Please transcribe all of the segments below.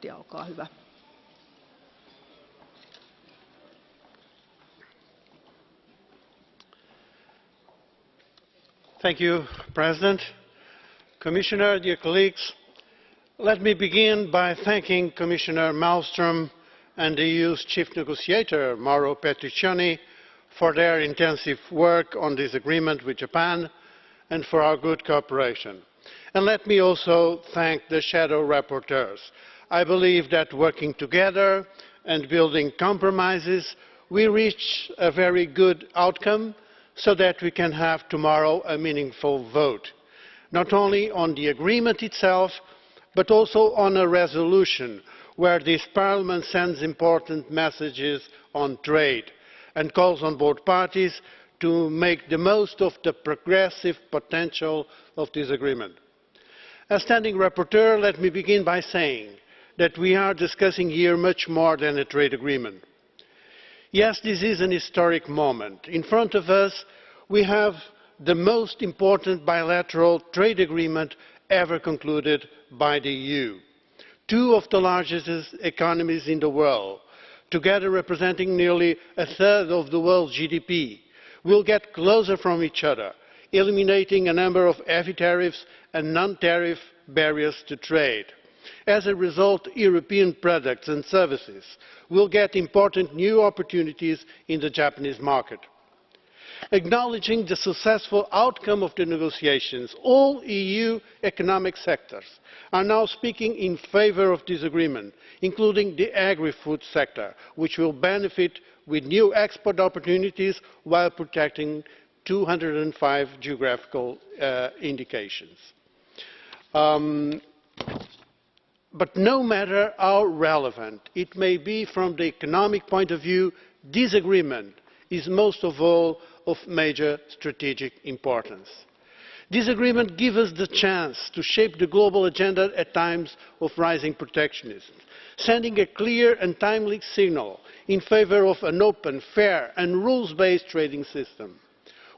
minuuttia, olkaa hyvä. Thank you, President. Commissioner, dear colleagues, let me begin by thanking Commissioner Malmström and the EU's chief negotiator, Mauro Petrucciani, for their intensive work on this agreement with Japan and for our good cooperation. And let me also thank the shadow rapporteurs. I believe that working together and building compromises, we reach a very good outcome so that we can have tomorrow a meaningful vote, not only on the agreement itself, but also on a resolution where this Parliament sends important messages on trade and calls on both parties to make the most of the progressive potential of this agreement. As standing rapporteur, let me begin by saying that we are discussing here much more than a trade agreement. Yes, this is an historic moment. In front of us, we have the most important bilateral trade agreement ever concluded by the EU. Two of the largest economies in the world, together representing nearly a third of the world's GDP, will get closer from each other, eliminating a number of heavy tariffs and non-tariff barriers to trade. As a result, European products and services will get important new opportunities in the Japanese market. Acknowledging the successful outcome of the negotiations, all EU economic sectors are now speaking in favour of this agreement, including the agri-food sector, which will benefit with new export opportunities while protecting 205 geographical indications. But no matter how relevant it may be from the economic point of view, this agreement is most of all of major strategic importance. This agreement gives us the chance to shape the global agenda at times of rising protectionism, sending a clear and timely signal in favour of an open, fair and rules-based trading system.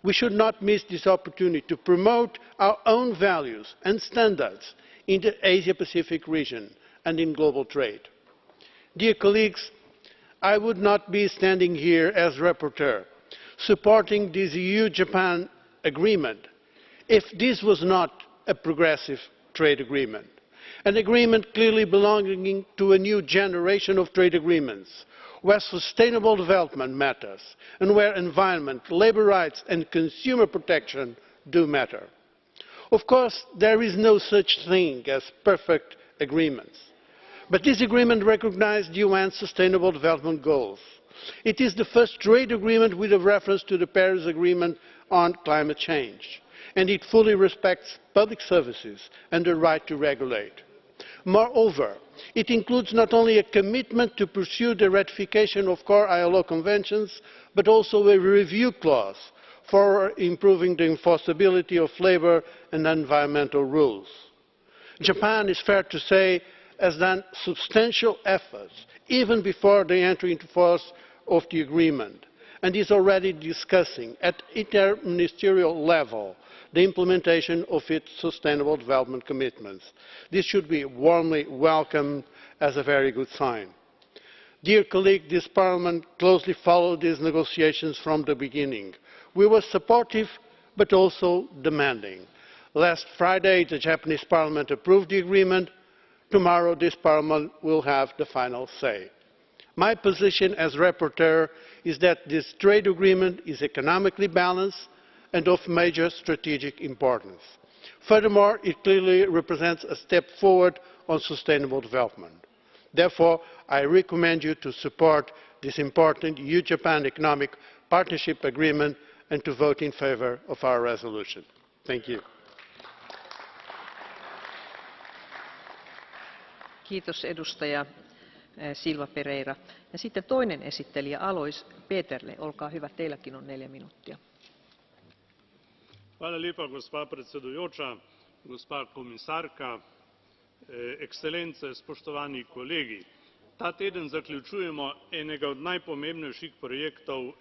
We should not miss this opportunity to promote our own values and standards in the Asia-Pacific region and in global trade. Dear colleagues, I would not be standing here as rapporteur supporting this EU-Japan agreement if this was not a progressive trade agreement, an agreement clearly belonging to a new generation of trade agreements, where sustainable development matters and where environment, labour rights and consumer protection do matter. Of course, there is no such thing as perfect agreements, but this agreement recognises the UN Sustainable Development Goals. It is the first trade agreement with a reference to the Paris Agreement on climate change, and it fully respects public services and the right to regulate. Moreover, it includes not only a commitment to pursue the ratification of core ILO conventions, but also a review clause for improving the enforceability of labour and environmental rules. Japan, it's fair to say, has done substantial efforts even before the entry into force of the agreement, and is already discussing at interministerial level the implementation of its sustainable development commitments. This should be warmly welcomed as a very good sign. Dear colleague, this Parliament closely followed these negotiations from the beginning. We were supportive but also demanding. Last Friday, the Japanese Parliament approved the agreement. Tomorrow, this Parliament will have the final say. My position as rapporteur is that this trade agreement is economically balanced and of major strategic importance. Furthermore, it clearly represents a step forward on sustainable development. Therefore, I recommend you to support this important EU-Japan economic partnership agreement and to vote in favour of our resolution. Thank you. Kiitos edustaja Silva Pereira. Ja sitten toinen esittelijä Alois Peterle. Olkaa hyvä, teilläkin on 4 minuuttia. Hvala lepa, gospa predsedujoča, gospa komisarka, ekscelence, spoštovani kolegi. Ta teden zaključujemo enega od najpomembnejših projektov